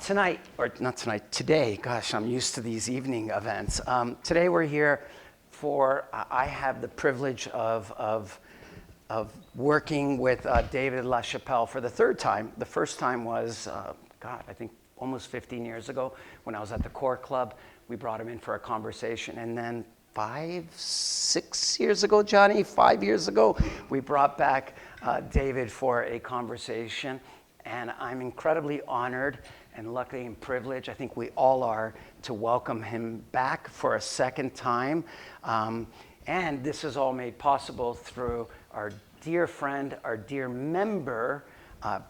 Tonight, or not tonight, today, gosh, I'm used to these evening events. Today we're here for, I have the privilege of working with David LaChapelle for the third time. The first time was, I think almost 15 years ago when I was at the Core Club. We brought him in for a conversation, and then 6 years ago, Johnny, 5 years ago, we brought back David for a conversation. And I'm incredibly honored and lucky and privileged, I think we all are, to welcome him back for a second time. And this is all made possible through our dear friend, our dear member,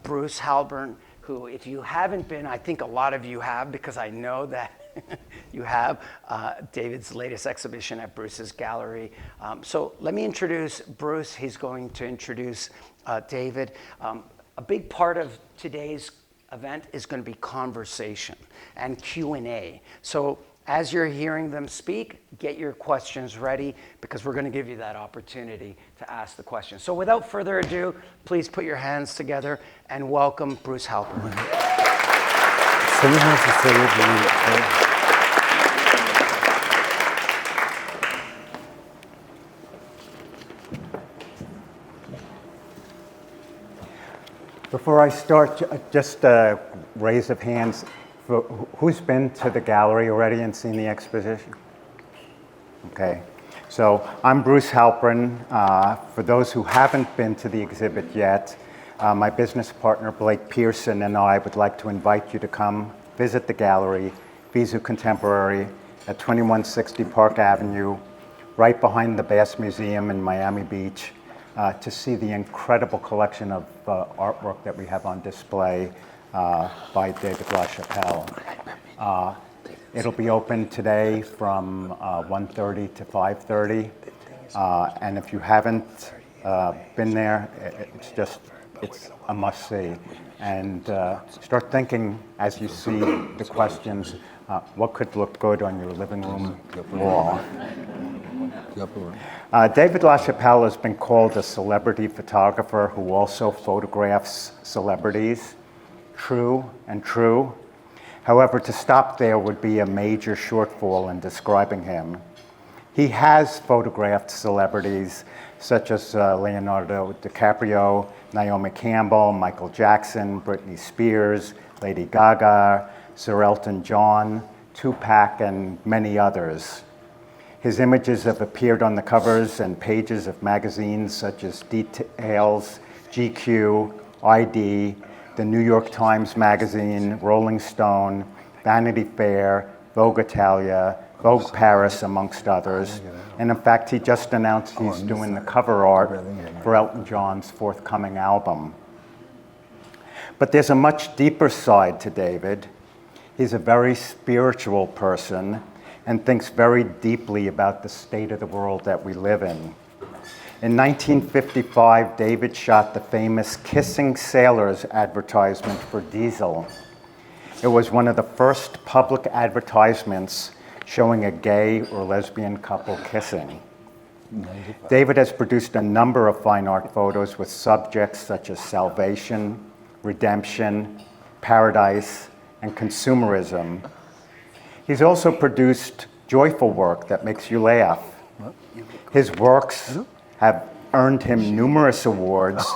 Bruce Halpern, who, if you haven't been, I think a lot of you have, because I know that you have, David's latest exhibition at Bruce's gallery. So let me introduce Bruce. He's going to introduce David. A big part of today's event is going to be conversation and Q&A. So as you're hearing them speak, get your questions ready, because we're going to give you that opportunity to ask the questions. So without further ado, please put your hands together and welcome Bruce Halpern. Before I start, just a raise of hands. Who's been to the gallery already and seen the exposition? Okay, so I'm Bruce Halpern. For those who haven't been to the exhibit yet, my business partner Blake Pearson and I would like to invite you to come visit the gallery, Visu Contemporary, at 2160 Park Avenue, right behind the Bass Museum in Miami Beach, to see the incredible collection of artwork that we have on display by David LaChapelle. It'll be open today from 1:30 to 5:30, and if you haven't been there, it's a must-see. And start thinking as you see the questions, what could look good on your living room wall? David LaChapelle has been called a celebrity photographer who also photographs celebrities. True and true. However, to stop there would be a major shortfall in describing him. He has photographed celebrities such as Leonardo DiCaprio, Naomi Campbell, Michael Jackson, Britney Spears, Lady Gaga, Sir Elton John, Tupac, and many others. His images have appeared on the covers and pages of magazines such as Details, GQ, ID, the New York Times Magazine, Rolling Stone, Vanity Fair, Vogue Italia, Vogue Paris, amongst others. And in fact, he just announced he's doing the cover art for Elton John's forthcoming album. But there's a much deeper side to David. He's a very spiritual person and thinks very deeply about the state of the world that we live in. In 1955, David shot the famous Kissing Sailors advertisement for Diesel. It was one of the first public advertisements showing a gay or lesbian couple kissing. David has produced a number of fine art photos with subjects such as salvation, redemption, paradise, and consumerism. He's also produced joyful work that makes you laugh. His works have earned him numerous awards,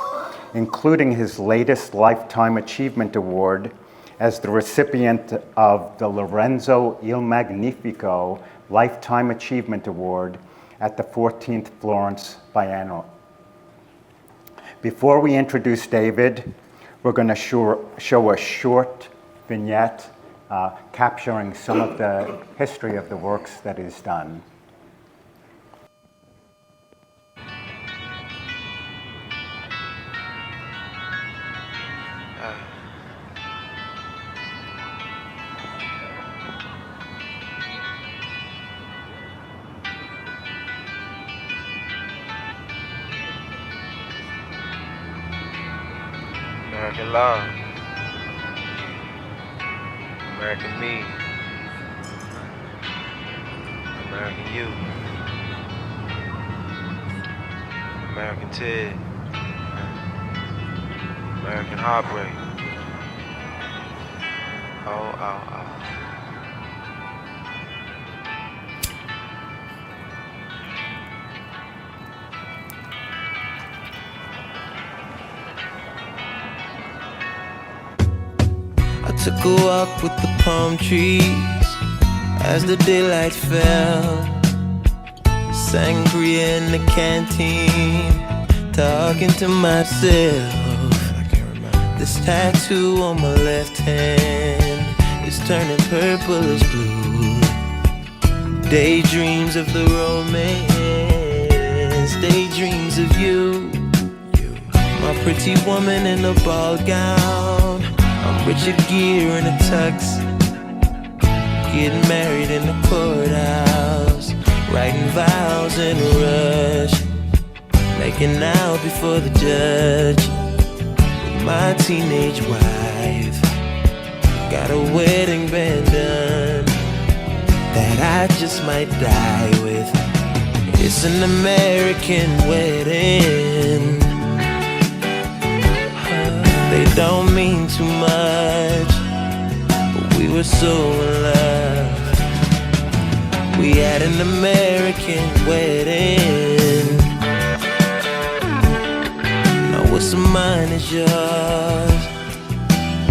including his latest Lifetime Achievement Award as the recipient of the Lorenzo Il Magnifico Lifetime Achievement Award at the 14th Florence Biennale. Before we introduce David, we're going to show a short vignette capturing some of the history of the works that he's done. American love, American me, American you, American Ted, American heartbreak, Oh, oh, oh. I took a walk with the palm trees as the daylight fell. Sangria in the canteen, talking to myself. This tattoo on my left hand is turning purplish blue. Daydreams of the romance, daydreams of you. My pretty woman in a ball gown, I'm Richard Gere in a tux. Getting married in the courthouse, writing vows in a rush, making out before the judge. My teenage wife got a wedding band done that I just might die with. It's an American wedding. They don't mean too much, but we were so in love. We had an American wedding. What's mine is yours.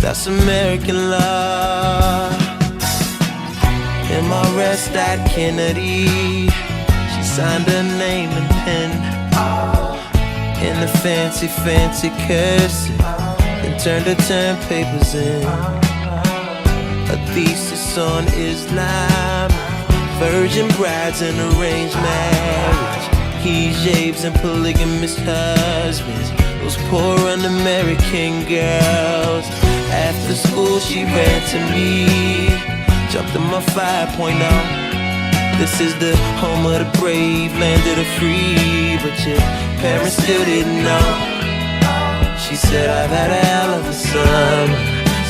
That's American law. In my rest at Kennedy, she signed her name and pen in the fancy, fancy cursive, and turned her term papers in. A thesis on Islam, virgin brides and arranged marriage, hijabs and polygamous husbands. Those poor un-American girls. After school she ran to me, jumped in my 5.0. This is the home of the brave, land of the free, but your parents still didn't know. She said, I've had a hell of a summer,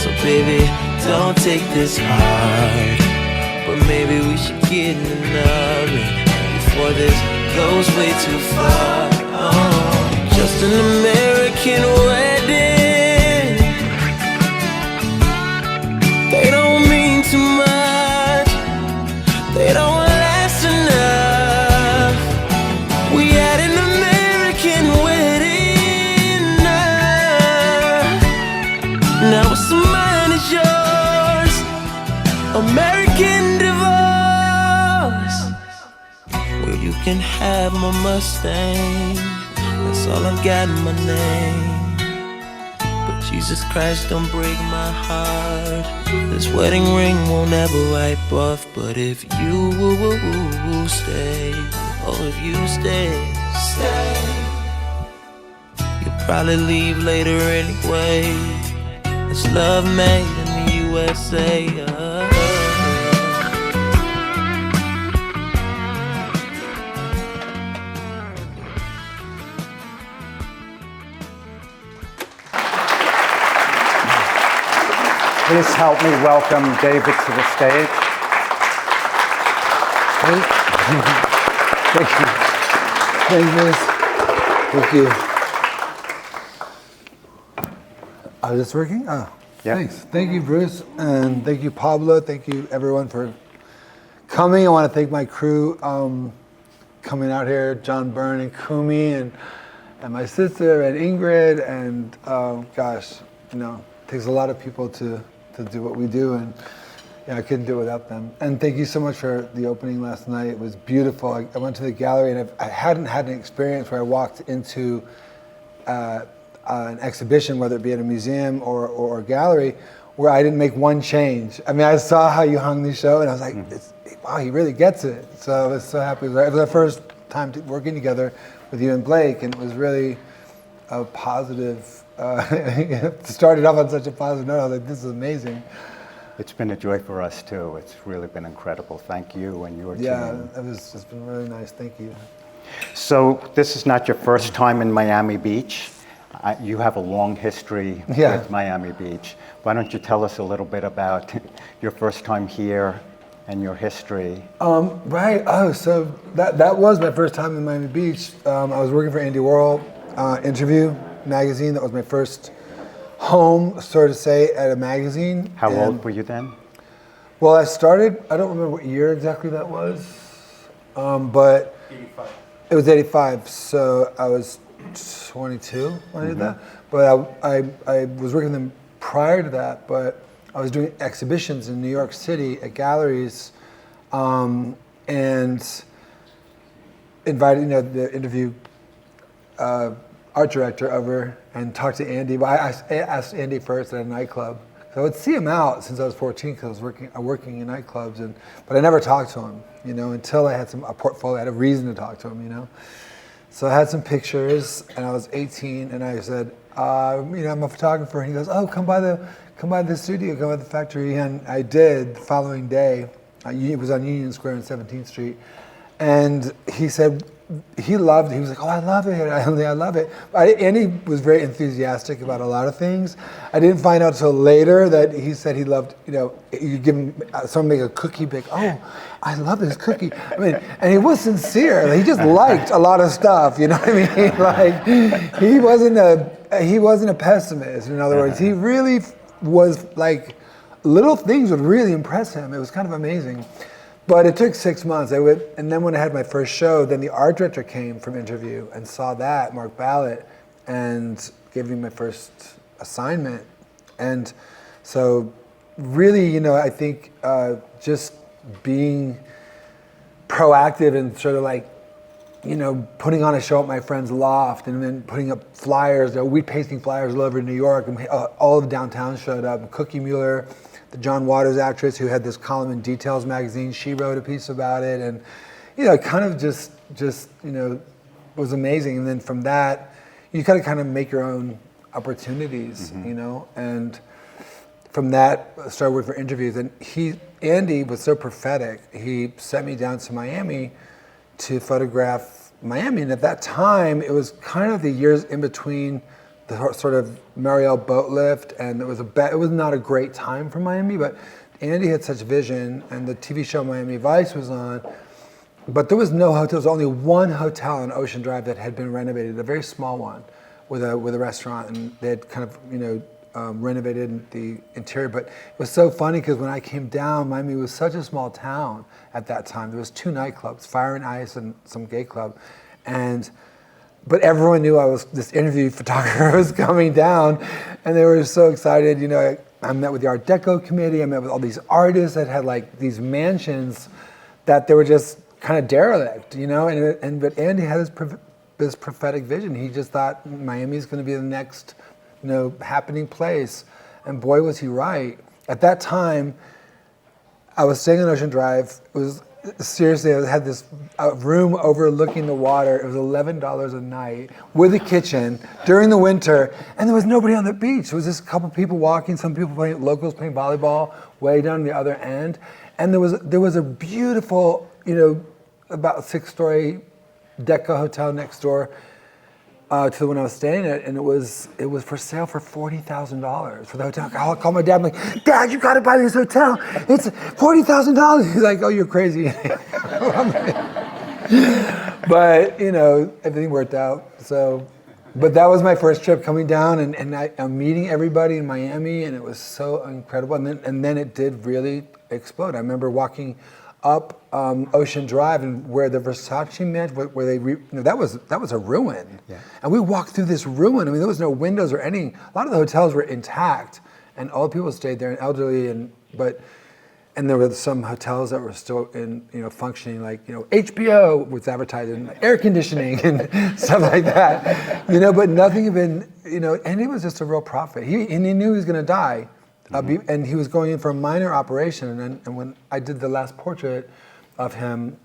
so baby, don't take this hard. But maybe we should get in the numbing before this goes way too far. Oh. Just an American wedding. They don't mean too much, they don't last enough. We had an American wedding. Now what's mine is yours. American divorce. Well, you can have my Mustang, that's all I got in my name. But Jesus Christ, don't break my heart. This wedding ring won't ever wipe off. But if you stay, oh if you stay, you'll probably leave later anyway. It's love made in the USA. Please help me welcome David to the stage. Thank you. Thank you. Is this working? Oh, yeah. Thanks. Thank you, Bruce, and thank you, Pablo. Thank you, everyone, for coming. I want to thank my crew coming out here, John Byrne and Kumi, and my sister and Ingrid, and gosh, you know, it takes a lot of people to do what we do, and yeah, I couldn't do it without them. And thank you so much for the opening last night. It was beautiful. I went to the gallery, and I hadn't had an experience where I walked into an exhibition, whether it be at a museum or a gallery, where I didn't make one change. I mean, I saw how you hung the show, and I was like, wow, he really gets it. So I was so happy. It was our first time working together with you and Blake, and it was really a positive. Started off on such a positive note. I was like, this is amazing. It's been a joy for us too. It's really been incredible. Thank you and your team. Yeah, it's been really nice. Thank you. So this is not your first time in Miami Beach. You have a long history with Miami Beach. Why don't you tell us a little bit about your first time here and your history? Right. Oh, so that was my first time in Miami Beach. I was working for Andy Warhol Interview magazine. That was my first home, so to say, at a magazine. How And- old were you then? Well, I started, I don't remember what year exactly that was, but 85. it was 85, so I was 22 when I did that. But I was working with them prior to that, but I was doing exhibitions in New York City at galleries, and invited, the interview art director over and talked to Andy. Well, I asked Andy first at a nightclub. So I would see him out since I was 14 because I was working in nightclubs, but I never talked to him, until I had a portfolio. I had a reason to talk to him, So I had some pictures, and I was 18, and I said, I'm a photographer. And he goes, oh, come by the studio, come by the factory. And I did the following day. It was on Union Square on 17th Street. And he said, he was like, oh, I love it. I love it. Andy was very enthusiastic about a lot of things. I didn't find out till later that he said he loved, you give him, someone make a cookie, bake, oh, I love this cookie. I mean, and he was sincere. He just liked a lot of stuff, you know what I mean? Like, he wasn't a pessimist, in other words. He really was like, little things would really impress him. It was kind of amazing. But it took 6 months. And then when I had my first show, then the art director came from Interview and saw that, Mark Ballett, and gave me my first assignment. And so really, I think just being proactive and sort of like, putting on a show at my friend's loft and then putting up flyers, weed pasting flyers all over New York, and all of downtown showed up. Cookie Mueller, the John Waters actress who had this column in Details magazine, she wrote a piece about it, and kind of just was amazing. And then from that, you gotta kind of make your own opportunities, and from that I started working for Interviews. And Andy was so prophetic. He sent me down to Miami to photograph Miami, and at that time it was kind of the years in between the sort of Mariel boat lift, and it was not a great time for Miami, but Andy had such vision, and the TV show Miami Vice was on, but there was no hotel. There was only one hotel on Ocean Drive that had been renovated, a very small one, with a restaurant, and they had kind of renovated the interior. But it was so funny because when I came down, Miami was such a small town at that time. There was 2 nightclubs, Fire and Ice and some gay club, but everyone knew this interview photographer was coming down, and they were so excited. I met with the Art Deco committee. I met with all these artists that had like these mansions that they were just kind of derelict, but Andy had this prophetic vision. He just thought Miami's going to be the next, happening place, and boy was he right. At that time, I was staying on Ocean Drive. It was seriously, I had this room overlooking the water. It was $11 a night with a kitchen during the winter, and there was nobody on the beach. There was just a couple people walking, some people locals playing volleyball way down the other end, and there was a beautiful, about 6-story Deco hotel next door to the one I was staying at, and it was for sale for $40,000 for the hotel. I called my dad. I'm like, Dad, you got to buy this hotel. It's $40,000. He's like, oh, you're crazy. But everything worked out. So, but that was my first trip coming down, and I'm meeting everybody in Miami, and it was so incredible. And then it did really explode. I remember walking up Ocean Drive, and where the Versace mansion, where that was a ruin. Yeah. And we walked through this ruin. I mean, there was no windows or anything. A lot of the hotels were intact, and all the people stayed there, and elderly, and there were some hotels that were still in, functioning, like, HBO was advertising, air conditioning and stuff like that, but nothing had been, and he was just a real prophet. He knew he was going to die. And he was going in for a minor operation, and when I did the last portrait of him,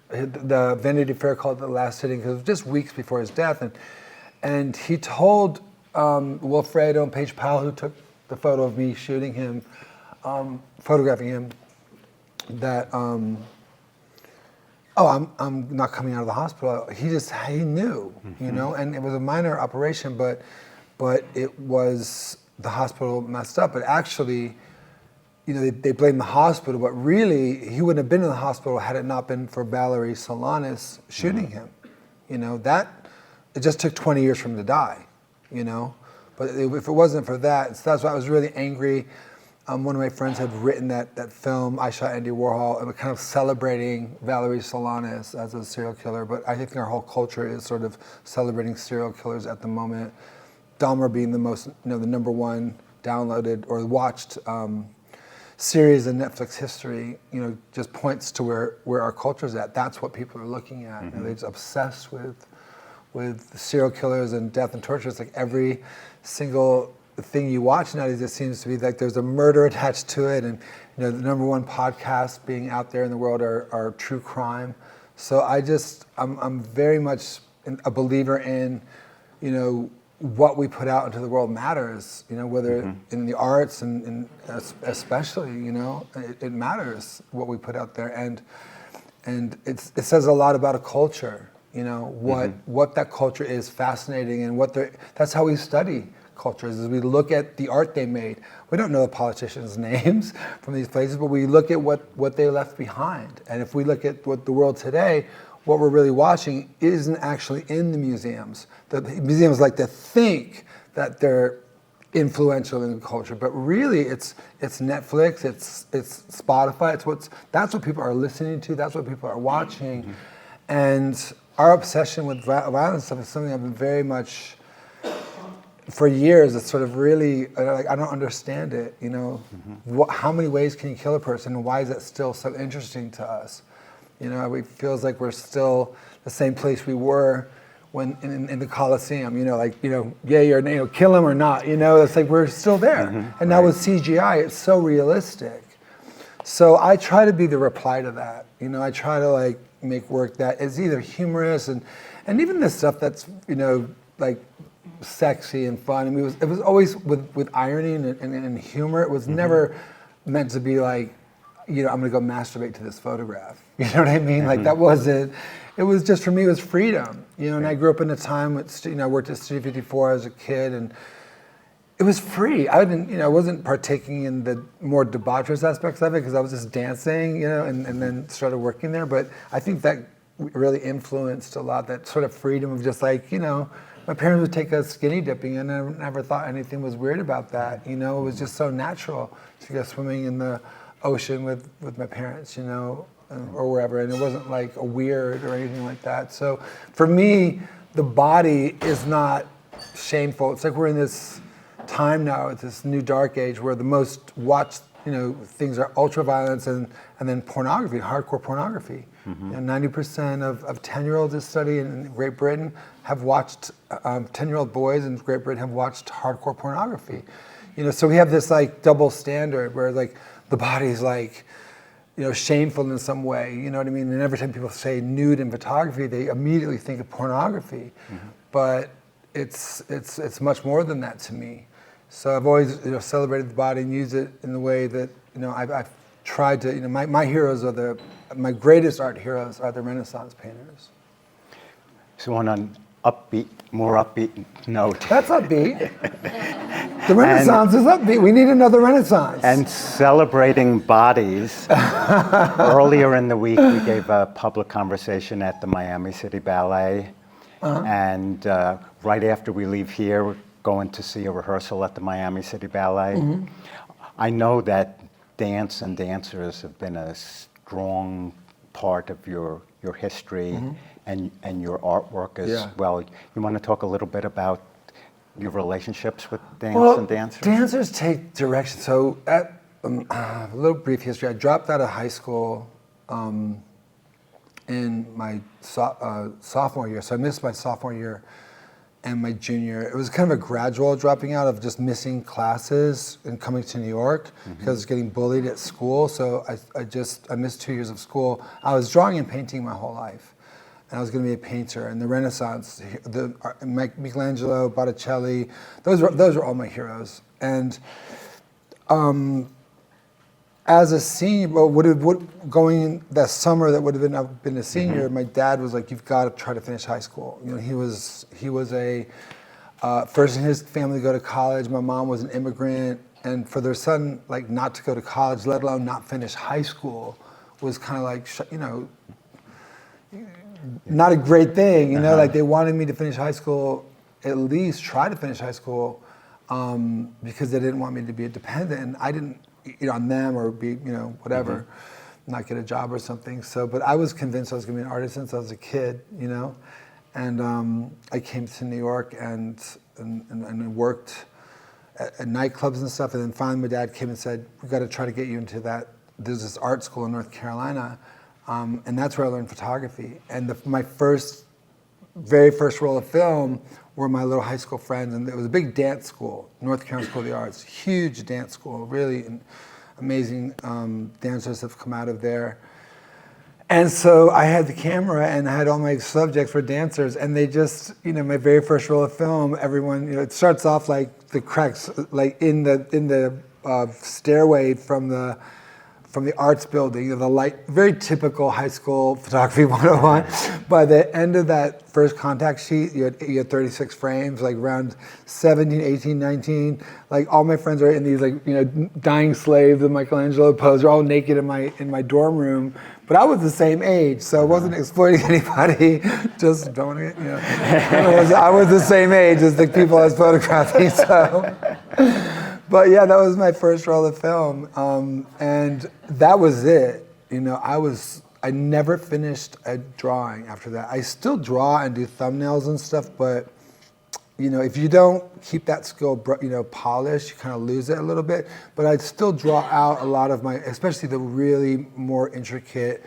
the Vanity Fair called it the last sitting because it was just weeks before his death, and he told Wilfredo and Paige Powell, who took the photo of me shooting him, photographing him, that I'm not coming out of the hospital. He knew, and it was a minor operation, but it was. The hospital messed up, but actually, they blamed the hospital, but really, he wouldn't have been in the hospital had it not been for Valerie Solanas shooting him. It just took 20 years for him to die, But if it wasn't for that, so that's why I was really angry. One of my friends had written that film, I Shot Andy Warhol, and we're kind of celebrating Valerie Solanas as a serial killer, but I think our whole culture is sort of celebrating serial killers at the moment. Dahmer being the most, the number one downloaded or watched series in Netflix history, just points to where our culture's at. That's what people are looking at. Mm-hmm. They're just obsessed with serial killers and death and torture. It's like every single thing you watch nowadays, it seems to be like there's a murder attached to it, and the number one podcasts being out there in the world are true crime. So I'm very much a believer in, what we put out into the world matters, whether in the arts and especially, it matters what we put out there, and it says a lot about a culture, what that culture is fascinating, and that's how we study cultures, is we look at the art they made. We don't know the politicians' names from these places, but we look at what they left behind. And if we look at what the world today, what we're really watching isn't actually in the museums. The museums like to think that they're influential in the culture, but really it's Netflix, it's Spotify, that's what people are listening to, that's what people are watching. And our obsession with violence stuff is something I've been very much, for years, it's sort of really, I don't understand it, how many ways can you kill a person, and why is that still so interesting to us? It feels like we're still the same place we were when in the Coliseum, yay or nay, kill him or not, it's like we're still there. And now with CGI, it's so realistic. So I try to be the reply to that. I try to make work that is either humorous and even the stuff that's, sexy and fun. I mean, it was always with irony and humor. It was never meant to be like, I'm gonna go masturbate to this photograph. You know what I mean? Like that wasn't. It was just, for me, it was freedom. And I grew up in a time when I worked at Studio 54 as a kid, and it was free. I wasn't partaking in the more debaucherous aspects of it because I was just dancing, and then started working there. But I think that really influenced a lot, that sort of freedom of just my parents would take us skinny dipping, and I never thought anything was weird about that. It was just so natural to go swimming in the ocean with my parents, or wherever, and it wasn't like a weird or anything like that. So for me, the body is not shameful. It's like we're in this time now, it's this new dark age where the most watched things are ultra-violence and then pornography, hardcore pornography. 90% of 10-year-olds is studied in Great Britain have watched, 10-year-old boys in Great Britain have watched hardcore pornography. So we have this double standard where the body's shameful in some way, you know what I mean? And every time people say nude in photography, they immediately think of pornography. But it's much more than that to me. So I've always celebrated the body and used it in the way that I've tried to. My heroes are my greatest art heroes are the Renaissance painters. So on an more upbeat note. That's upbeat. The Renaissance is upbeat. We need another Renaissance. And celebrating bodies. Earlier in the week, we gave a public conversation at the Miami City Ballet. And right after we leave here, we're going to see a rehearsal at the Miami City Ballet. I know that dance and dancers have been a strong part of your history and your artwork as well. You want to talk a little bit about your relationships with dance and dancers? Dancers take direction. So, a little brief history. I dropped out of high school in my sophomore year. So I missed my sophomore year and my junior. It was kind of a gradual dropping out of just missing classes and coming to New York because I was getting bullied at school. So I missed 2 years of school. I was drawing and painting my whole life. And I was going to be a painter. And the Renaissance, Michelangelo, Botticelli, those were all my heroes. And as a senior, going that summer that would have been a senior, my dad was like, "You've got to try to finish high school." He was a first in his family to go to college. My mom was an immigrant, and for their son not to go to college, let alone not finish high school, was kind of not a great thing. They wanted me to finish high school, at least try to finish high school. because they didn't want me to be a dependent, and I didn't, on them or be, whatever, not get a job or something. So, but I was convinced I was going to be an artist since I was a kid, and I came to New York and worked at nightclubs and stuff, and then finally my dad came and said, "We've got to try to get you into that. There's this art school in North Carolina," and that's where I learned photography. And my very first roll of film were my little high school friends, and it was a big dance school, North Carolina School of the Arts, huge dance school, really amazing dancers have come out of there. And so I had the camera and I had all my subjects for dancers, and they just, my very first roll of film, everyone, it starts off like the cracks, like in the stairway from the arts building, the light, very typical high school photography 101. By the end of that first contact sheet, you had 36 frames, like around 17, 18, 19. Like all my friends are in these dying slaves, the Michelangelo pose, they're all naked in my dorm room. But I was the same age, so I wasn't exploiting anybody, just don't, I was the same age as the people I was photographing, so. But yeah, that was my first roll of film, and that was it. I never finished a drawing after that. I still draw and do thumbnails and stuff, but if you don't keep that skill, polished, you kind of lose it a little bit. But I'd still draw out a lot of especially the really more intricate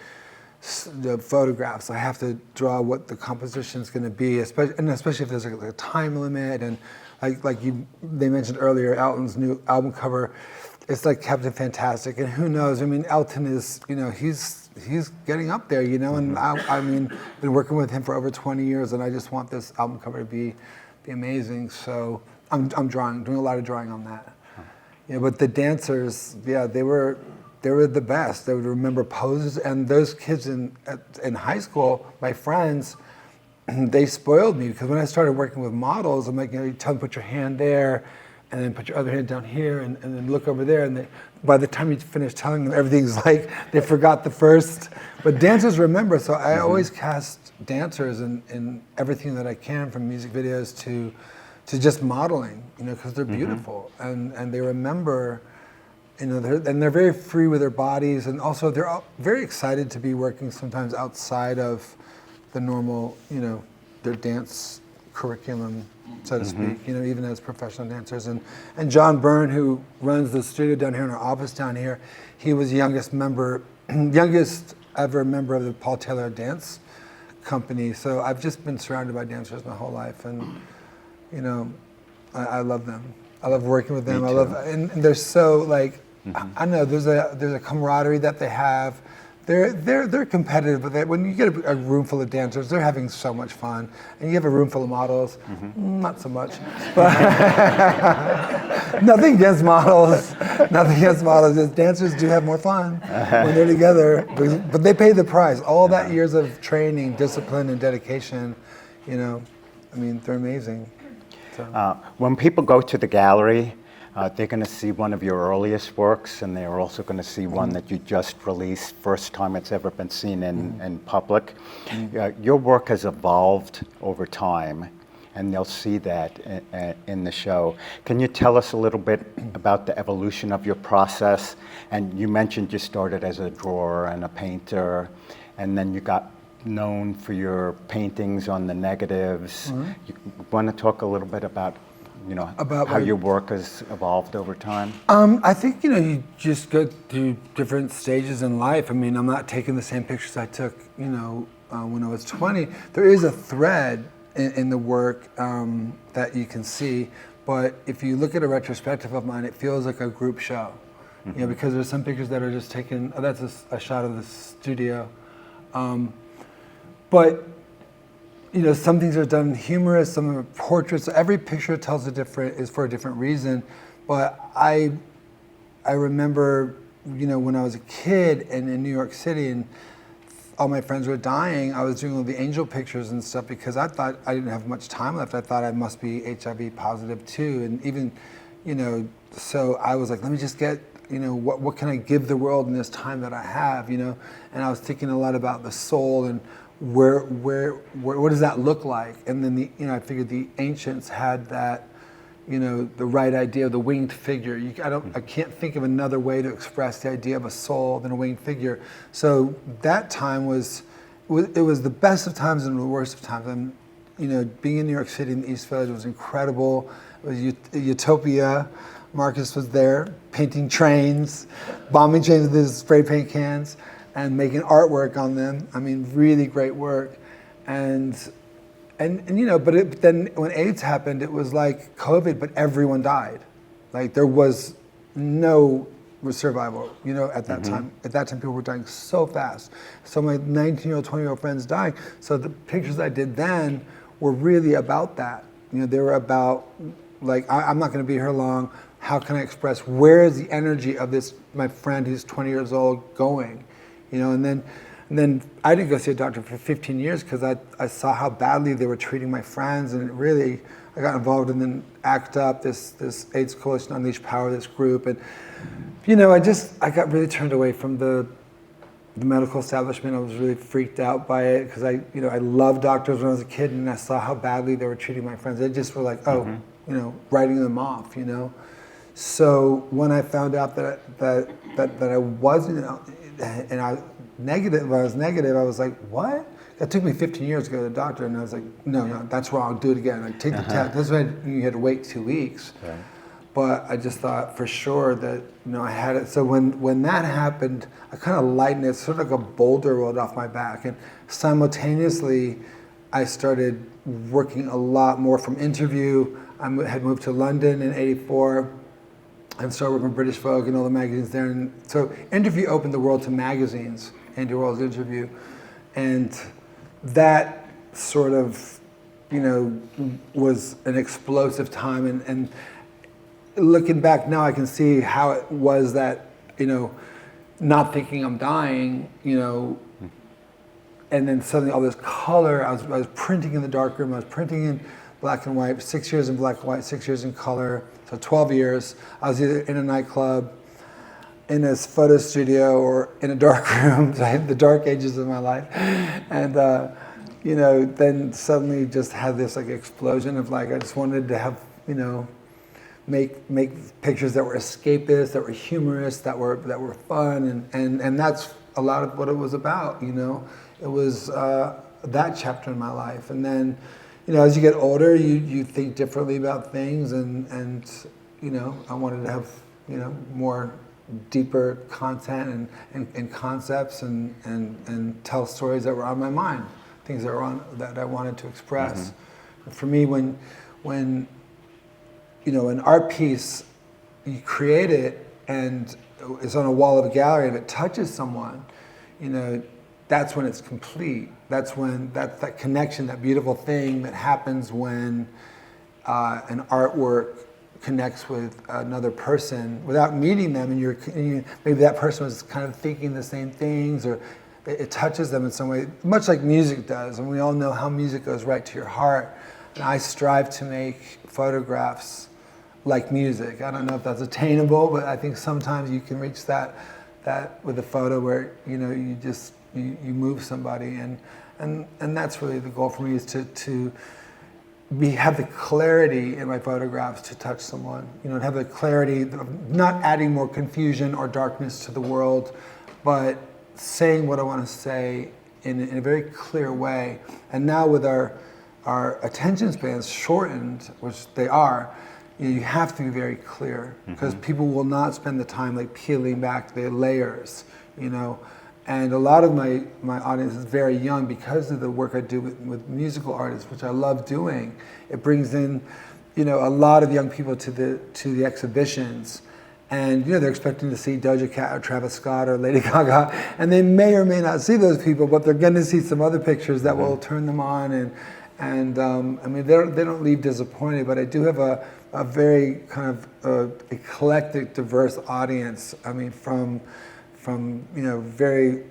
the photographs. I have to draw what the composition is going to be, especially if there's a time limit and. They mentioned earlier, Elton's new album cover, it's like Captain Fantastic, and who knows? I mean, Elton is, he's getting up there, and been working with him for over 20 years, and I just want this album cover to be amazing. So I'm doing a lot of drawing on that. But the dancers, they were the best. They would remember poses, and those kids in high school, my friends. They spoiled me because when I started working with models, I'm like, you tell them put your hand there, and then put your other hand down here, and then look over there. And by the time you finish telling them, everything's like they forgot the first. But dancers remember, so I always cast dancers in everything that I can, from music videos to just modeling, because they're beautiful and they remember. They're very free with their bodies, and also they're very excited to be working sometimes outside of the normal, their dance curriculum, so to speak, even as professional dancers. And John Byrne, who runs the studio down here in our office down here, he was the youngest ever member of the Paul Taylor Dance Company. So I've just been surrounded by dancers my whole life, and I love them. I love working with them. And they're so I don't know. There's a camaraderie that they have. They're competitive, but when you get a room full of dancers, they're having so much fun. And you have a room full of models, not so much. But nothing against models. Nothing against models. Just dancers do have more fun when they're together, but they pay the price. All that years of training, discipline, and dedication. They're amazing. So. When people go to the gallery, they're going to see one of your earliest works, and they're also going to see one that you just released, first time it's ever been seen in public. Your work has evolved over time, and they'll see that in the show. Can you tell us a little bit about the evolution of your process? And you mentioned you started as a drawer and a painter, and then you got known for your paintings on the negatives. You want to talk a little bit about how your work has evolved over time? I think, you just go through different stages in life. I'm not taking the same pictures I took, when I was 20. There is a thread in the work that you can see, but if you look at a retrospective of mine, it feels like a group show. Because there's some pictures that are just taken, that's a shot of the studio. But some things are done humorous, some are portraits. Every picture is for a different reason. But I remember, when I was a kid and in New York City and all my friends were dying, I was doing all the angel pictures and stuff because I thought I didn't have much time left. I thought I must be HIV positive too. And even, so I was like, let me just get, what can I give the world in this time that I have, And I was thinking a lot about the soul and what does that look like? And then I figured the ancients had that, the right idea of the winged figure. I can't think of another way to express the idea of a soul than a winged figure. So that time it was the best of times and the worst of times. And being in New York City in the East Village was incredible. It was utopia. Marcus was there painting trains, bombing trains with his spray paint cans, and making artwork on them. I mean, really great work. And but then when AIDS happened, it was like COVID, but everyone died. Like there was no survival, at that time. At that time, people were dying so fast. So my 19-year-old, 20-year-old friends dying. So the pictures I did then were really about that. They were about, like, I'm not going to be here long. How can I express where is the energy of this, my friend who's 20 years old, going? And then I didn't go see a doctor for 15 years because I saw how badly they were treating my friends, and I got involved in then ACT UP, this AIDS Coalition Unleash Power, this group, and I got really turned away from the medical establishment. I was really freaked out by it because I loved doctors when I was a kid, and I saw how badly they were treating my friends. They just were like, writing them off, So when I found out that I wasn't, and I was negative, I was like, what? It took me 15 years to go to the doctor, and I was like, no, that's wrong, do it again. Like, take the test. This is why you had to wait 2 weeks. Right. But I just thought for sure that, I had it. So when that happened, I kind of lightened it, sort of like a boulder rolled off my back. And simultaneously, I started working a lot more from Interview. I had moved to London in '84. And started working with British Vogue and all the magazines there. And so Interview opened the world to magazines, Andy Warhol's Interview. And that sort of, was an explosive time. And looking back now, I can see how it was that, not thinking I'm dying, and then suddenly all this color. I was printing in the darkroom, I was printing in black and white, 6 years in black and white, 6 years in color. So 12 years, I was either in a nightclub, in a photo studio, or in a dark room. So I had the dark ages of my life. And, then suddenly just had this like explosion of like, I just wanted to have, make pictures that were escapist, that were humorous, that were fun. And that's a lot of what it was about, It was that chapter in my life. And then, as you get older, you think differently about things, and I wanted to have more deeper content and concepts and tell stories that were on my mind, things that I wanted to express. And for me, when an art piece, you create it and it's on a wall of a gallery and it touches someone, that's when it's complete. That's when that connection, that beautiful thing that happens when an artwork connects with another person without meeting them, and maybe that person was kind of thinking the same things, or it touches them in some way, much like music does. And we all know how music goes right to your heart. And I strive to make photographs like music. I don't know if that's attainable, but I think sometimes you can reach that with a photo where you move somebody, and that's really the goal for me, is to have the clarity in my photographs to touch someone, have the clarity of not adding more confusion or darkness to the world, but saying what I want to say in a very clear way. And now with our attention spans shortened, which they are, you have to be very clear, because people will not spend the time like peeling back the layers, And a lot of my audience is very young because of the work I do with musical artists, which I love doing. It brings in, a lot of young people to the exhibitions, and they're expecting to see Doja Cat or Travis Scott or Lady Gaga, and they may or may not see those people, but they're going to see some other pictures that will turn them on, and they don't leave disappointed. But I do have a very kind of eclectic, diverse audience. I mean, from very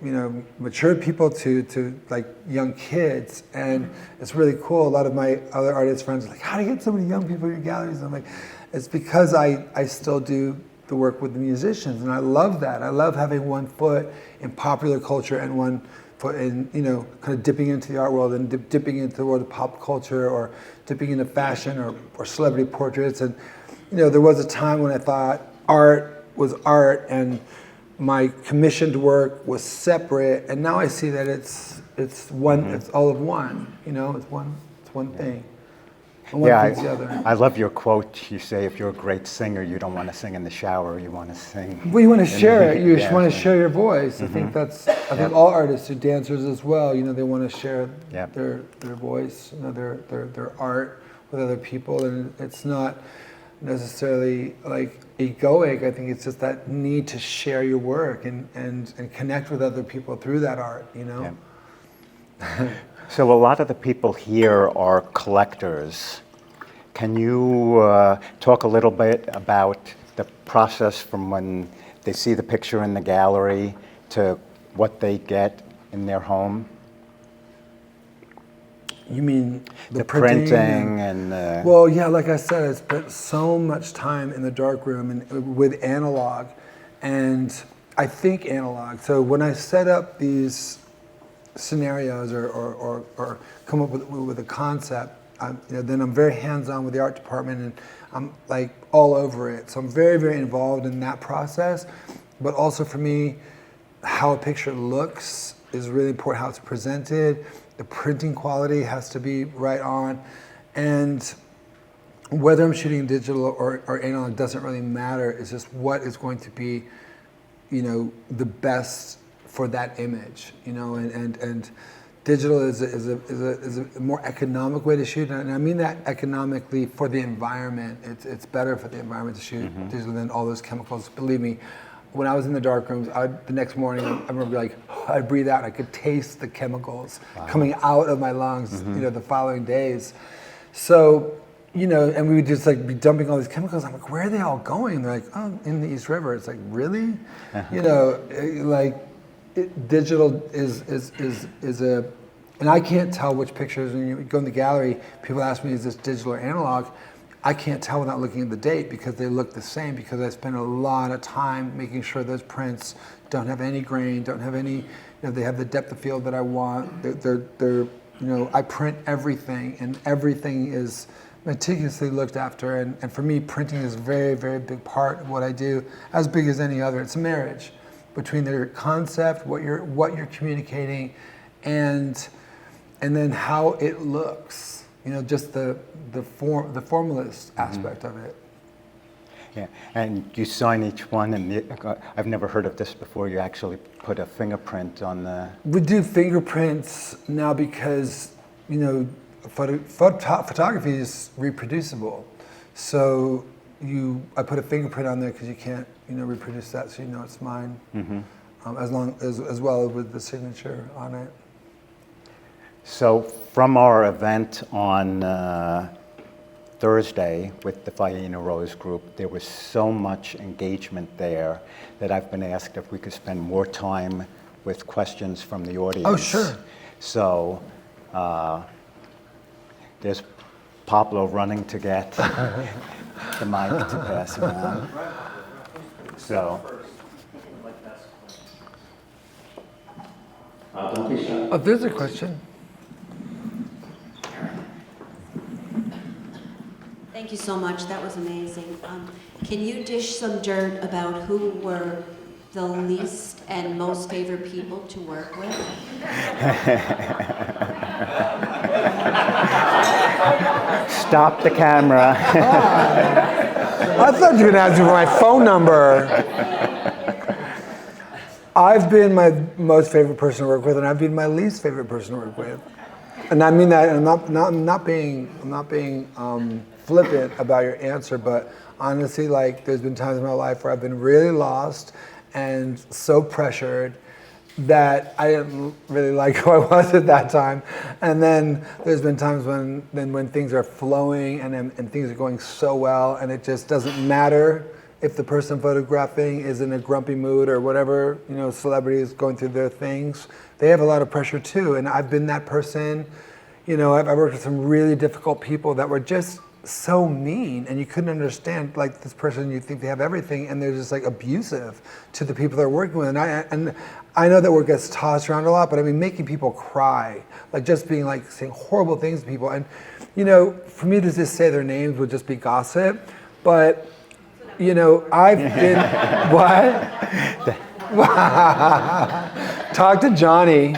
mature people to like young kids, and it's really cool. A lot of my other artist friends are like, how do you get so many young people in your galleries? And I'm like, it's because I still do the work with the musicians, and I love that. I love having one foot in popular culture and one in, kind of dipping into the art world and dipping into the world of pop culture or dipping into fashion or celebrity portraits. And, there was a time when I thought art was art and my commissioned work was separate. And now I see that it's one, it's all of one, it's one thing. And one Yeah, feeds the other. I love your quote. You say if you're a great singer, you don't want to sing in the shower, you want to sing. Well, you want to share it. You Yeah, want to share your voice. I think I think all artists do, dancers as well. They want to share their voice, their art with other people, and it's not necessarily like egoic. I think it's just that need to share your work and connect with other people through that art. Yeah. So a lot of the people here are collectors. Can you talk a little bit about the process from when they see the picture in the gallery to what they get in their home? You mean the printing and well, yeah, like I said, I spent so much time in the darkroom and with analog, and I think analog. So when I set up these scenarios or come up with a concept, then I'm very hands-on with the art department, and I'm like all over it. So I'm very, very involved in that process. But also for me, how a picture looks is really important, how it's presented. The printing quality has to be right on. And whether I'm shooting digital or analog doesn't really matter. It's just what is going to be, the best for that image, and digital is a more economic way to shoot, and I mean that economically for the environment. It's better for the environment to shoot digital than all those chemicals. Believe me, when I was in the dark rooms, the next morning I remember I'd breathe out, and I could taste the chemicals coming out of my lungs, the following days. So, and we would just be dumping all these chemicals. I'm like, where are they all going? They're like, oh, in the East River. It's like, really? Digital is a, and I can't tell which pictures. When you go in the gallery, people ask me, is this digital or analog? I can't tell without looking at the date because they look the same, because I spend a lot of time making sure those prints don't have any grain, don't have any, they have the depth of field that I want. They're I print everything, and everything is meticulously looked after. And for me, printing is a very, very big part of what I do, as big as any other. It's a marriage between their concept, what you're communicating, and then how it looks. Just the formalist aspect of it. Yeah, and you sign each one, and I've never heard of this before. You actually put a fingerprint on the. We do fingerprints now because photography is reproducible, so I put a fingerprint on there because you can't reproduce that, so it's mine. As well with the signature on it. So from our event on Thursday with the Faena Rose group, there was so much engagement there that I've been asked if we could spend more time with questions from the audience. Oh, sure. So there's Pablo running to get the mic to pass around. So. Oh, there's a question. Thank you so much. That was amazing. Can you dish some dirt about who were the least and most favorite people to work with? Stop the camera. I thought you were going to ask me for my phone number. I've been my most favorite person to work with, and I've been my least favorite person to work with. And I mean that, and I'm not being flippant about your answer, but honestly, there's been times in my life where I've been really lost and so pressured that I didn't really like who I was at that time. And then there's been times when things are flowing and things are going so well, and it just doesn't matter if the person photographing is in a grumpy mood or whatever, celebrity is going through their things. They have a lot of pressure too, and I've been that person. I've worked with some really difficult people that were just so mean, and you couldn't understand, like, this person, you think they have everything, and they're just like abusive to the people they're working with. And I know that word gets tossed around a lot, but I mean, making people cry, like just being like saying horrible things to people. And you know, for me to just say their names would just be gossip. But you know, I've been what? Talk to Johnny.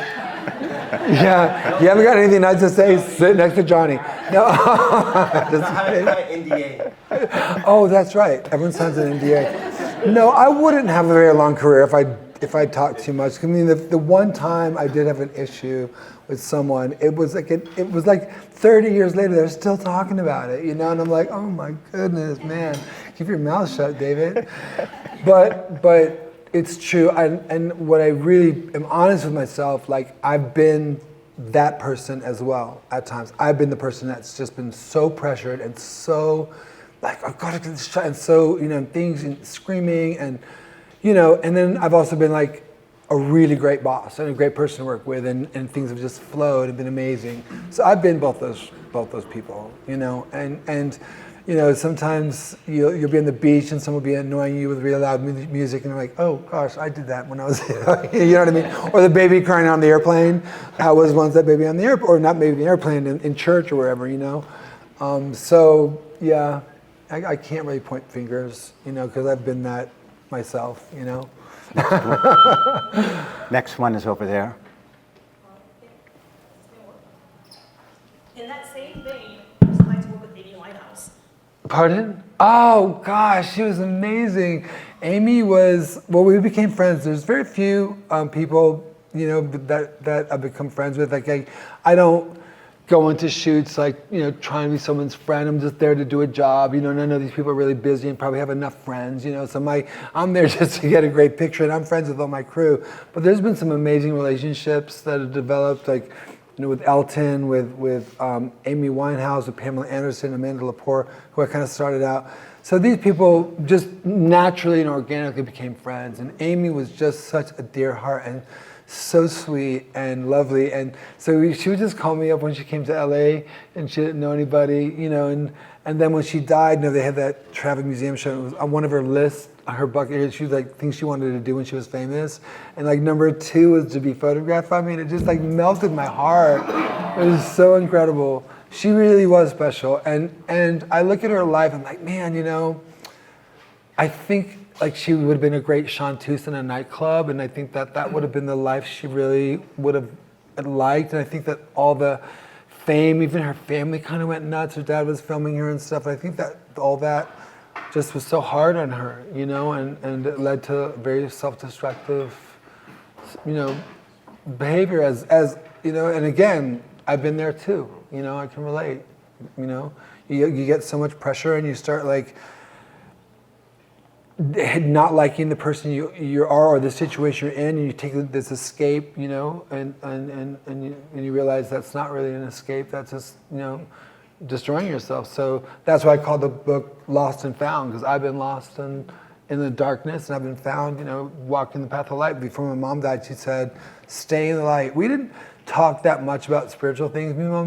Yeah, you haven't got anything nice to say, sit next to Johnny. No. NDA. Oh, that's right. Everyone signs an NDA. No, I wouldn't have a very long career if I talked too much. I mean, the one time I did have an issue with someone, it was like 30 years later, they're still talking about it, you know? And I'm like, oh my goodness, man, keep your mouth shut, David. But it's true, and what I really am honest with myself, like I've been that person as well at times. I've been the person that's just been so pressured and so like, I've got to get this shot, and so, you know, things and screaming and, you know, and then I've also been like a really great boss and a great person to work with, and things have just flowed and been amazing. So I've been both those people, you know, and you know, sometimes you'll be on the beach and someone will be annoying you with really loud music, and you're like, oh gosh, I did that when I was, you know what I mean? Or the baby crying on the airplane. I was once that baby on the airplane, or not maybe the airplane, in church or wherever, you know? So yeah, I can't really point fingers, you know, because I've been that myself, you know? Next one is over there. In that same vein, I was like to work with Amy Winehouse. Pardon? Oh gosh, she was amazing. Amy was, well, we became friends. There's very few people, you know, that I've become friends with. Like I don't go into shoots like, you know, trying to be someone's friend. I'm just there to do a job, you know, and I know these people are really busy and probably have enough friends, you know, so I'm there just to get a great picture, and I'm friends with all my crew. But there's been some amazing relationships that have developed, like, you know, with Elton, with Amy Winehouse, with Pamela Anderson, Amanda Lepore, who I kind of started out. So these people just naturally and organically became friends. And Amy was just such a dear heart and so sweet and lovely. And so she would just call me up when she came to LA, and she didn't know anybody, you know. And then when she died, you know, they had that traveling museum show. It was on one of her lists, on her bucket list. She was like things she wanted to do when she was famous. And like number 2 was to be photographed by me, and it just like melted my heart. It was so incredible. She really was special. And I look at her life, and I'm like, man, you know, I think like she would have been a great chanteuse in a nightclub, and I think that would have been the life she really would have liked. And I think that all the fame, even her family kind of went nuts. Her dad was filming her and stuff. I think that all that just was so hard on her, you know, and it led to very self-destructive, you know, behavior as you know. And again, I've been there too, you know, I can relate, you know. You get so much pressure, and you start like not liking the person you are or the situation you're in, and you take this escape, you know, and you realize that's not really an escape, that's just, you know, destroying yourself. So that's why I called the book Lost and Found, because I've been lost in the darkness, and I've been found, you know, walking the path of light. Before my mom died, she said, stay in the light. We didn't talk that much about spiritual things, me and my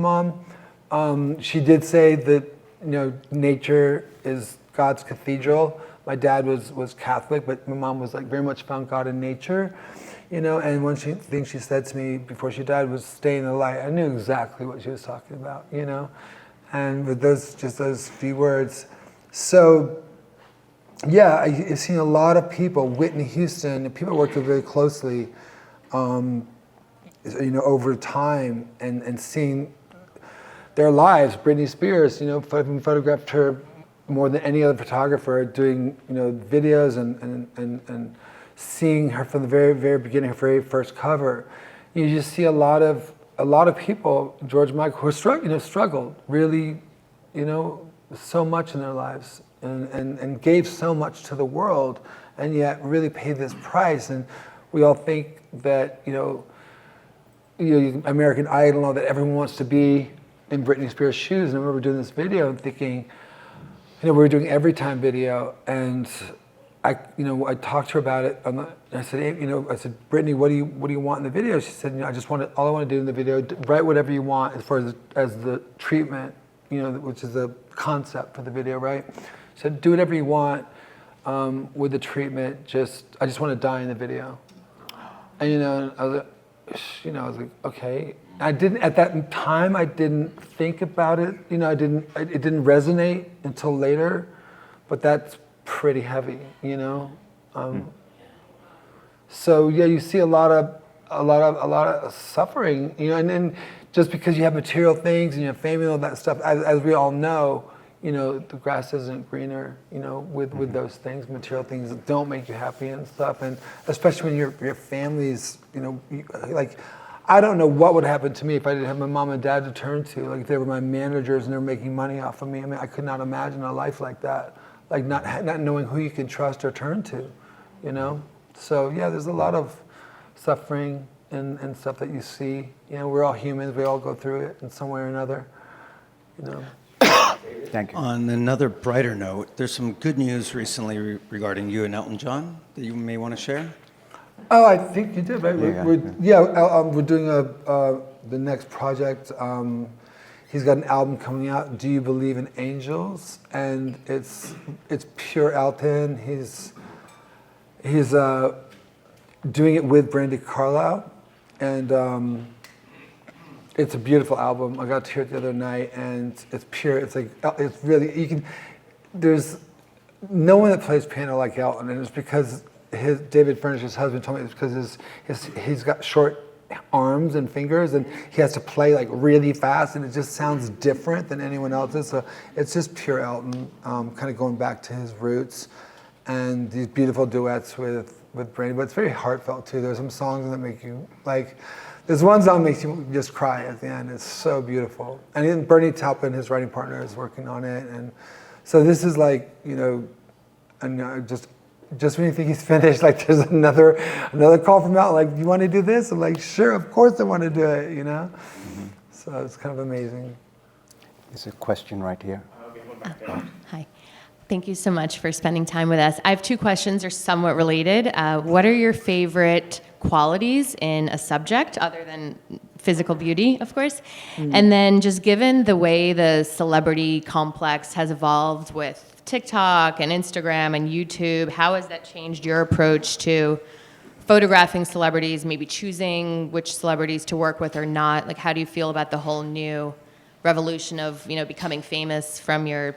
mom. She did say that, you know, nature is God's cathedral. My dad was Catholic, but my mom was like very much found God in nature, you know. And one thing she said to me before she died was, stay in the light. I knew exactly what she was talking about, you know. And with those few words. So yeah, I've seen a lot of people, Whitney Houston, people I worked with very closely, you know, over time, and seeing their lives. Britney Spears, you know, photographed her more than any other photographer, doing, you know, videos and seeing her from the very, very beginning, her very first cover. You just see a lot of people, George Michael, who struggled really, you know, so much in their lives, and gave so much to the world, and yet really paid this price. And we all think that, you know, American Idol, and all that, everyone wants to be in Britney Spears' shoes. And I remember doing this video and thinking, you know, we were doing Every Time video, and I talked to her about it. I said, hey, you know, I said, Britney, what do you want in the video? She said, you know, all I want to do in the video, write whatever you want as far as the treatment which is the concept for the video, right? She said, do whatever you want with the treatment. I just want to die in the video. And I was like, okay. I didn't at that time. I didn't think about it. It didn't resonate until later. But that's pretty heavy, So yeah, you see a lot of suffering, and then just because you have material things and you have fame and all that stuff, as we all know, the grass isn't greener, with those things. Material things don't make you happy and stuff, and especially when your family's, like, I don't know what would happen to me if I didn't have my mom and dad to turn to. Like, they were my managers and they were making money off of me. I mean, I could not imagine a life like that. Like not knowing who you can trust or turn to, So yeah, there's a lot of suffering and stuff that you see. We're all humans. We all go through it in some way or another. Thank you. On another brighter note, there's some good news recently regarding you and Elton John that you may want to share. Oh, I think you did, right? We're doing the next project. He's got an album coming out, Do You Believe in Angels? And it's pure Elton. He's doing it with Brandy Carlisle, and it's a beautiful album. I got to hear it the other night, and it's pure. It's like, it's really, there's no one that plays piano like Elton, and it's because David Furnish's husband told me it's because he's got short arms and fingers, and he has to play like really fast, and it just sounds different than anyone else's. So it's just pure Elton, kind of going back to his roots, and these beautiful duets with Brandy. But it's very heartfelt too. There's some songs that make you like. There's one song that makes you just cry at the end. It's so beautiful. And then Bernie Taupin, his writing partner, is working on it, and so this is like, and just when you think he's finished, like there's another call from Al, like, you want to do this? I'm like, sure, of course I want to do it, Mm-hmm. So it's kind of amazing. There's a question right here. Hi. Thank you so much for spending time with us. I have two questions, they're somewhat related. What are your favorite qualities in a subject, other than physical beauty, of course? And then just given the way the celebrity complex has evolved with TikTok and Instagram and YouTube, how has that changed your approach to photographing celebrities, maybe choosing which celebrities to work with or not? Like, how do you feel about the whole new revolution of, becoming famous from your,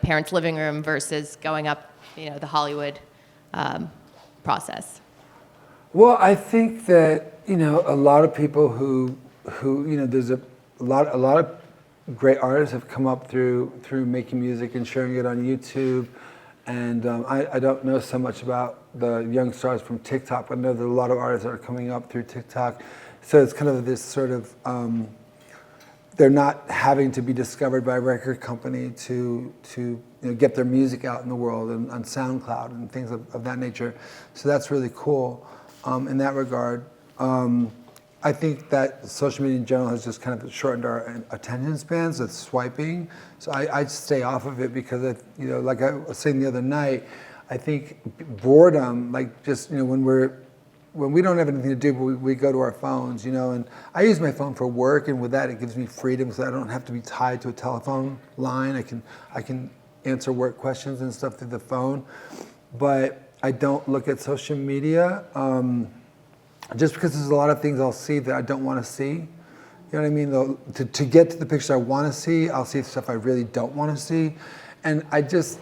parents' living room versus going up, the Hollywood process? Well, I think that, a lot of people who there's a lot of great artists have come up through making music and sharing it on YouTube, and I don't know so much about the young stars from TikTok, but I know there are a lot of artists that are coming up through TikTok. So it's kind of this sort of, they're not having to be discovered by a record company to get their music out in the world and on SoundCloud and things of that nature. So that's really cool in that regard. I think that social media in general has just kind of shortened our attention spans. It's swiping, so I stay off of it because like I was saying the other night, I think boredom, like just when we don't have anything to do, but we go to our phones, and I use my phone for work, and with that it gives me freedom, so I don't have to be tied to a telephone line. I can answer work questions and stuff through the phone, but I don't look at social media. Just because there's a lot of things I'll see that I don't want to see. You know what I mean? Though, to get to the picture I want to see, I'll see stuff I really don't want to see. And it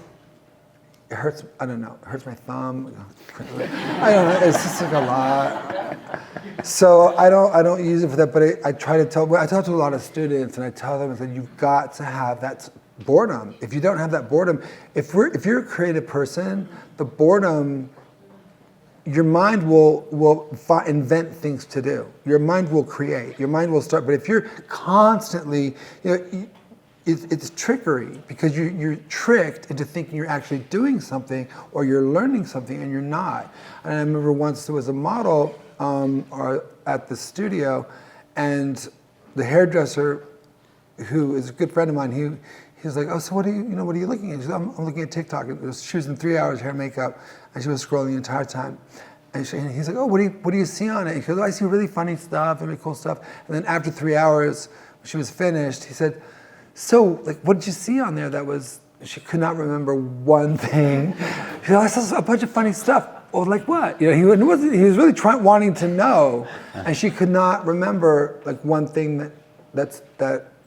hurts, I don't know, it hurts my thumb. I don't know, it's just like a lot. So I don't use it for that, but I talk to a lot of students, and I tell them, I said, you've got to have that boredom. If you don't have that boredom, if you're a creative person, the boredom, your mind will invent things to do. Your mind will create. Your mind will start. But if you're constantly, it's trickery, because you're tricked into thinking you're actually doing something or you're learning something, and you're not. And I remember once there was a model at the studio, and the hairdresser, who is a good friend of mine, he was like, oh, so what are you looking at? She said, I'm looking at TikTok. She was in 3 hours, hair, makeup, and she was scrolling the entire time. And he's like, oh, what do you see on it? He goes, oh, I see really funny stuff, really cool stuff. And then after 3 hours, when she was finished, he said, so, like, what did you see on there that was, she could not remember one thing. She said, I saw a bunch of funny stuff. Well, like what? You know, he was really wanting to know, and she could not remember like one thing that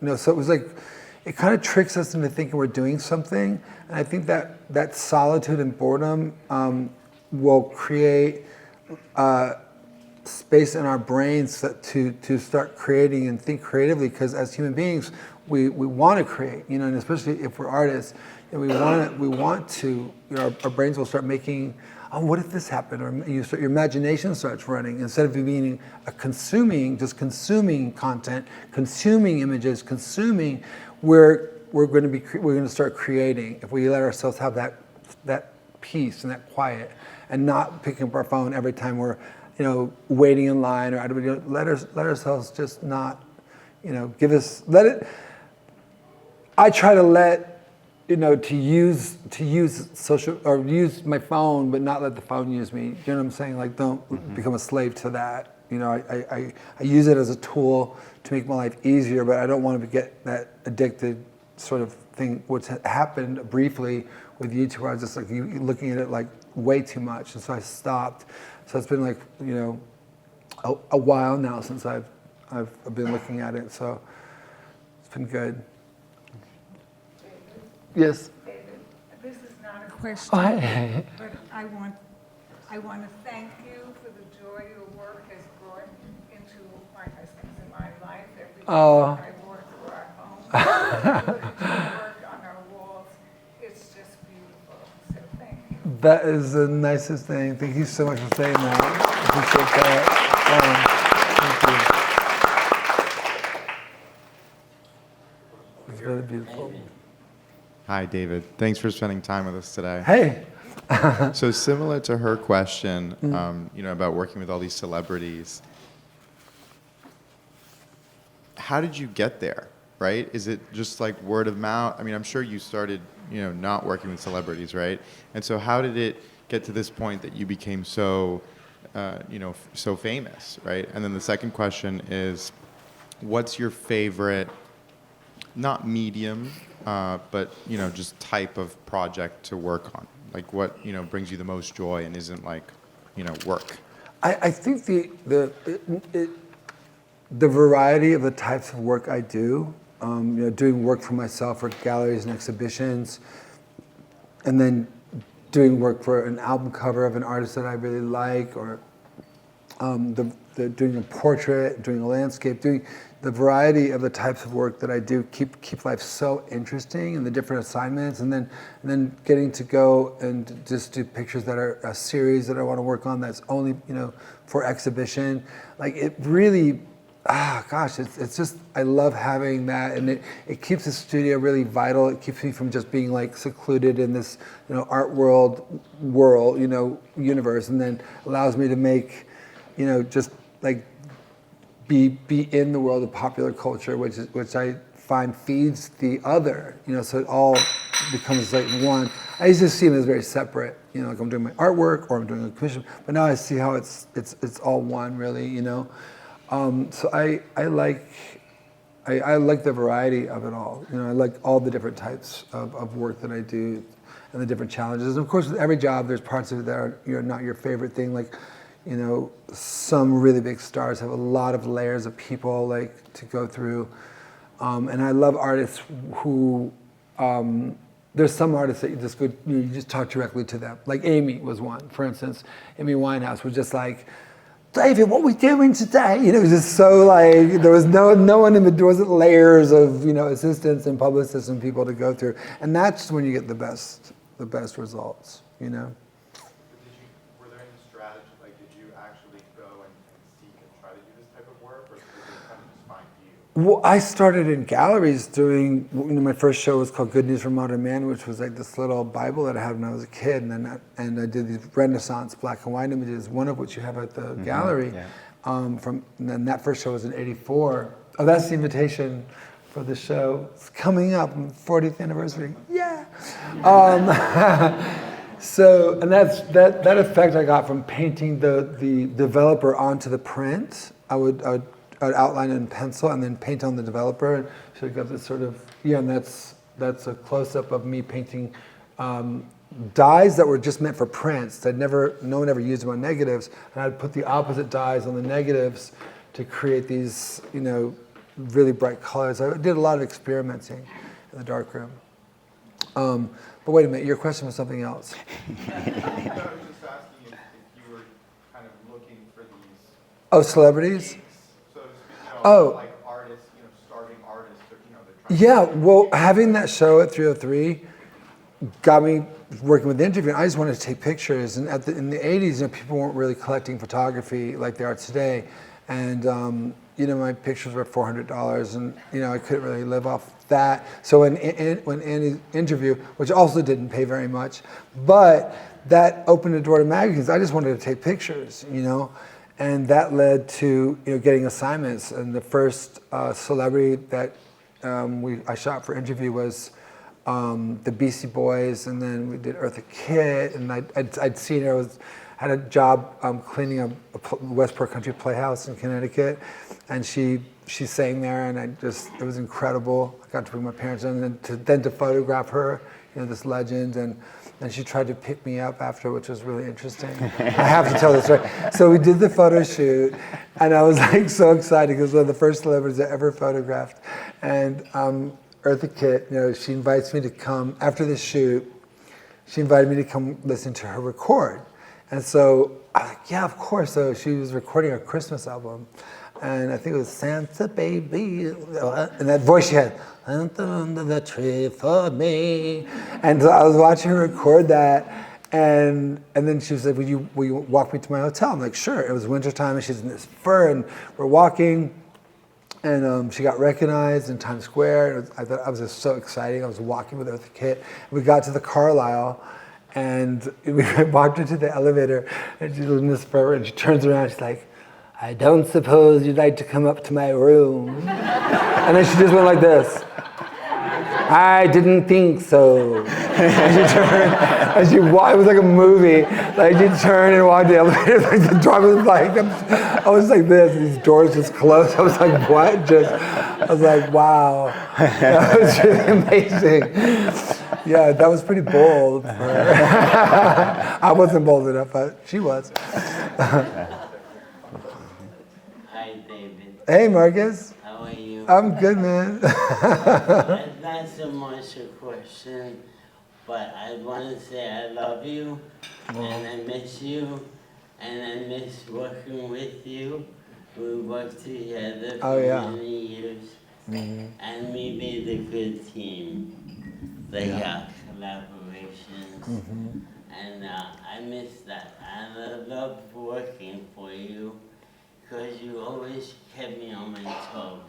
you know. So it was like, it kind of tricks us into thinking we're doing something, and I think that solitude and boredom will create space in our brains to start creating and think creatively. Because as human beings, we want to create, you know, and especially if we're artists, and we want to. You know, our brains will start making. Oh, what if this happened? Or your imagination starts running. Instead of being just consuming content, consuming images, we're going to start creating if we let ourselves have that peace and that quiet, and not picking up our phone every time we're, you know, waiting in line, or let ourselves just not, you know, let it. I try to let. You know, to use social, or use my phone, but not let the phone use me. You know what I'm saying? Like, don't become a slave to that. You know, I use it as a tool to make my life easier, but I don't want to get that addicted sort of thing, which happened briefly with YouTube, where I was just like looking at it like way too much, and so I stopped. So it's been like, you know, a while now since I've been looking at it. So it's been good. Yes. David, this is not a question, but I want to thank you for the joy your work has brought into my husband's and my life. Every day I walk through our home, your work on our walls, it's just beautiful. So thank you. That is the nicest thing. Thank you so much for saying that. I appreciate that. It's really beautiful. Hi, David. Thanks for spending time with us today. Hey. So similar to her question, you know, about working with all these celebrities, how did you get there, right? Is it just like word of mouth? I mean, I'm sure you started, you know, not working with celebrities, right? And so how did it get to this point that you became so, you know, so famous, right? And then the second question is, what's your favorite, not medium, but, you know, just type of project to work on? Like what, you know, brings you the most joy and isn't like, you know, work? I think the variety of the types of work I do, you know, doing work for myself for galleries and exhibitions, and then doing work for an album cover of an artist that I really like, or doing a portrait, doing a landscape, doing the variety of the types of work that I do keep life so interesting, and the different assignments, and then getting to go and just do pictures that are a series that I want to work on that's only, you know, for exhibition. Like it really, it's just, I love having that, and it keeps the studio really vital. It keeps me from just being like secluded in this, you know, art world, you know, universe, and then allows me to make, you know, just like be in the world of popular culture, which I find feeds the other, you know, so it all becomes like one. I used to see them as very separate, you know, like I'm doing my artwork or I'm doing a commission, but now I see how it's all one, really, you know. So I like the variety of it all, you know. I like all the different types of work that I do and the different challenges. And of course, with every job, there's parts of it that are, you know, not your favorite thing, like, you know, some really big stars have a lot of layers of people like to go through, and I love artists who there's some artists that you just talk directly to them. Like Amy was one, for instance. Amy Winehouse was just like, David, what are we doing today? You know, it was just so like there was no one there wasn't layers of, you know, assistants and publicists and people to go through, and that's when you get the best results, you know. Well, I started in galleries doing, you know, my first show was called Good News from Modern Man, which was like this little Bible that I had when I was a kid, and I did these Renaissance black and white images, one of which you have at the gallery. Yeah. And then that first show was in '84. Oh, that's the invitation for the show. It's coming up, 40th anniversary. Yeah. So, and that effect I got from painting the developer onto the print. I would I'd outline it in pencil and then paint on the developer. And so I got this sort of, and that's a close-up of me painting dyes that were just meant for prints. No one ever used them on negatives. And I'd put the opposite dyes on the negatives to create these, really bright colors. I did a lot of experimenting in the darkroom. But wait a minute, your question was something else. I was just asking if you were kind of looking for these. Oh, celebrities? So to speak, like artists, starving artists, or, they're trying Yeah, well, having that show at 303 got me working with the interview. I just wanted to take pictures. And in the 80s, people weren't really collecting photography like they are today. And, my pictures were $400, and, I couldn't really live off that. So when Andy's interview, which also didn't pay very much, but that opened the door to magazines. I just wanted to take pictures, and that led to, getting assignments. And the first celebrity that I shot for interview was the Beastie Boys, and then we did Eartha Kitt, and I'd seen her. Had a job cleaning a Westport Country Playhouse in Connecticut, and she sang there, and it was incredible. I got to bring my parents in, and then to photograph her, this legend, and she tried to pick me up after, which was really interesting. I have to tell this story. So we did the photo shoot, and I was like so excited because one of the first celebrities I ever photographed, and Eartha Kitt, she invites me to come after the shoot. She invited me to come listen to her record. And so I was like, yeah, of course. So she was recording a Christmas album. And I think it was Santa Baby. And that voice she had, Santa under the tree for me. And so I was watching her record that. And then she was like, will you walk me to my hotel? I'm like, sure. It was wintertime, and she's in this fur, and we're walking. And she got recognized in Times Square. I thought it was just so exciting. I was walking with Eartha Kitt. We got to the Carlisle. And we walked into the elevator, and she was in this fur, and she turns around, she's like, I don't suppose you'd like to come up to my room. And then she just went like this. I didn't think so. And she turned, and it was like a movie. Like she turned and walked the elevator, like the door was like, I was like this, and these doors just closed. I was like, what? I was like, wow. That was really amazing. Yeah, that was pretty bold for her. I wasn't bold enough, but she was. Hi, David. Hey, Marcus. How are you? I'm good, man. That's not so much a question, but I want to say I love you, and I miss you, and I miss working with you. We worked together for many years, and we made a good team. Like collaborations, and I miss that. And I love working for you because you always kept me on my toes.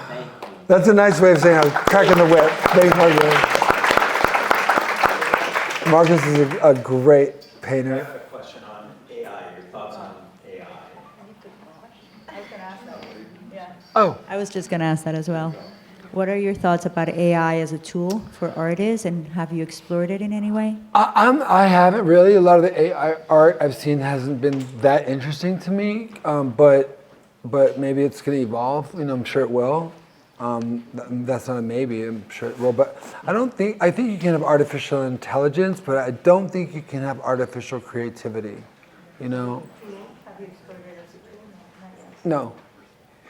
Thank you. That's a nice way of saying I was cracking the whip. Thanks, Marcus. Marcus is a great painter. I have a question on AI, your thoughts on AI. I was going to ask that. Yeah. Oh. I was just going to ask that as well. What are your thoughts about AI as a tool for artists, and have you explored it in any way? I haven't really. A lot of the AI art I've seen hasn't been that interesting to me, but maybe it's going to evolve. I'm sure it will. That's not a maybe. I'm sure it will. But I think you can have artificial intelligence, but I don't think you can have artificial creativity. Have you explored it as a tool? No.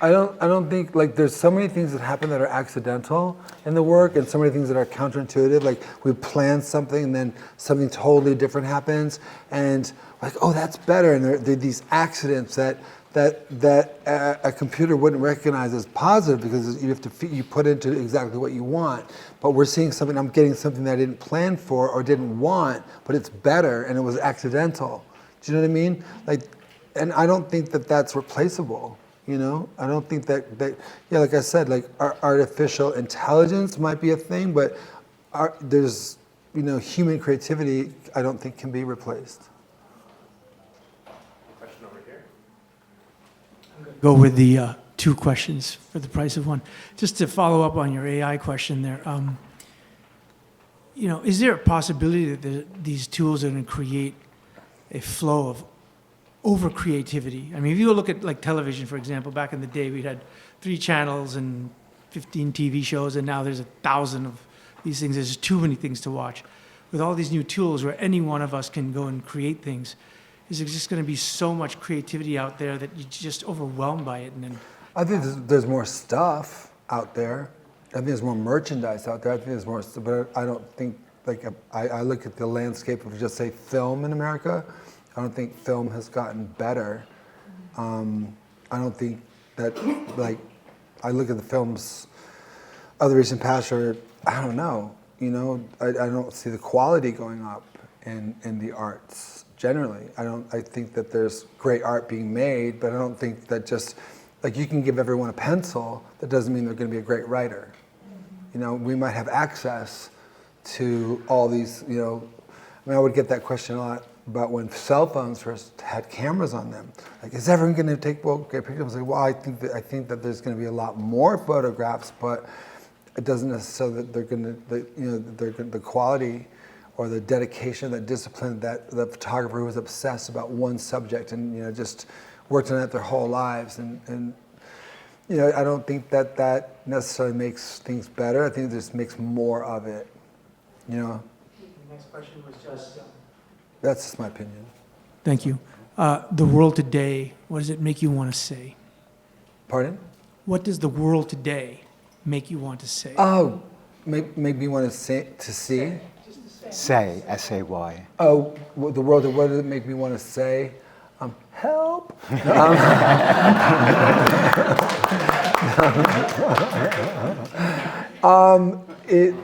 I don't think, there's so many things that happen that are accidental in the work, and so many things that are counterintuitive. Like we plan something and then something totally different happens, and oh, that's better. And there are these accidents that a computer wouldn't recognize as positive because you put into exactly what you want. But we're seeing something, I'm getting something that I didn't plan for or didn't want, but it's better, and it was accidental. Do you know what I mean? And I don't think that that's replaceable. I don't think that like I said, artificial intelligence might be a thing, but there's, human creativity, I don't think can be replaced. Question over here. Go with the two questions for the price of one. Just to follow up on your AI question there, is there a possibility that these tools are going to create a flow of over creativity. I mean, if you look at like television, for example, back in the day, we had 3 channels and 15 TV shows, and now there's 1,000 of these things. There's just too many things to watch. With all these new tools where any one of us can go and create things, is there just going to be so much creativity out there that you're just overwhelmed by it? And then I think there's more stuff out there. I think there's more merchandise out there. I think there's more, but I don't think, like, I look at the landscape of just say film in America. I don't think film has gotten better. I don't think that, like, I look at the films of the recent past, or I don't know, you know, I don't see the quality going up in the arts generally. I think that there's great art being made, but I don't think that just, like, you can give everyone a pencil, that doesn't mean they're going to be a great writer. You know, we might have access to all these, you know, I mean, I would get that question a lot about when cell phones first had cameras on them. Like, is everyone going to take great pictures? I was like, well, I think that there's going to be a lot more photographs, but it doesn't necessarily that they're going to, you know, the quality or the dedication, that discipline, that the photographer who was obsessed about one subject and, you know, just worked on it their whole lives. And you know, I don't think that necessarily makes things better. I think it just makes more of it, you know. the next question was just... That's just my opinion. Thank you. The world today, what does it make you want to say? Pardon? What does the world today make you want to say? Oh, make me want to say, to see? Say, S-A-Y. Oh, the world, what does it make me want to say? Help! It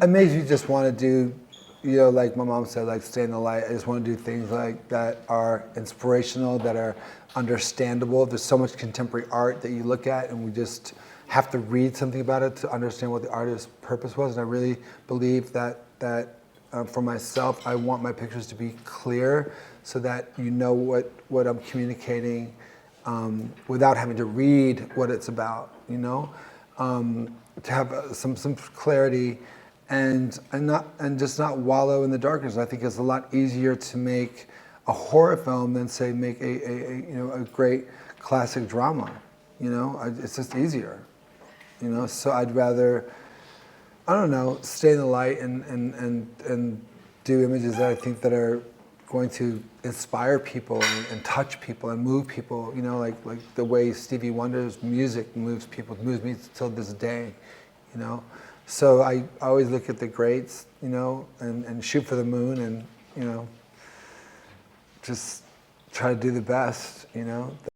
makes you just want to do, you know, like my mom said, like stay in the light. I just want to do things like that are inspirational, that are understandable. There's so much contemporary art that you look at and we just have to read something about it to understand what the artist's purpose was. And I really believe that for myself, I want my pictures to be clear so that you know what I'm communicating without having to read what it's about, you know? To have some clarity and just not wallow in the darkness. I think it's a lot easier to make a horror film than say make a great classic drama. You know, it's just easier. You know, so I'd rather, I don't know, stay in the light and do images that I think that are going to inspire people and touch people and move people. You know, like the way Stevie Wonder's music moves people, moves me till this day. You know, so I always look at the greats, you know, and shoot for the moon, and you know, just try to do the best, you know.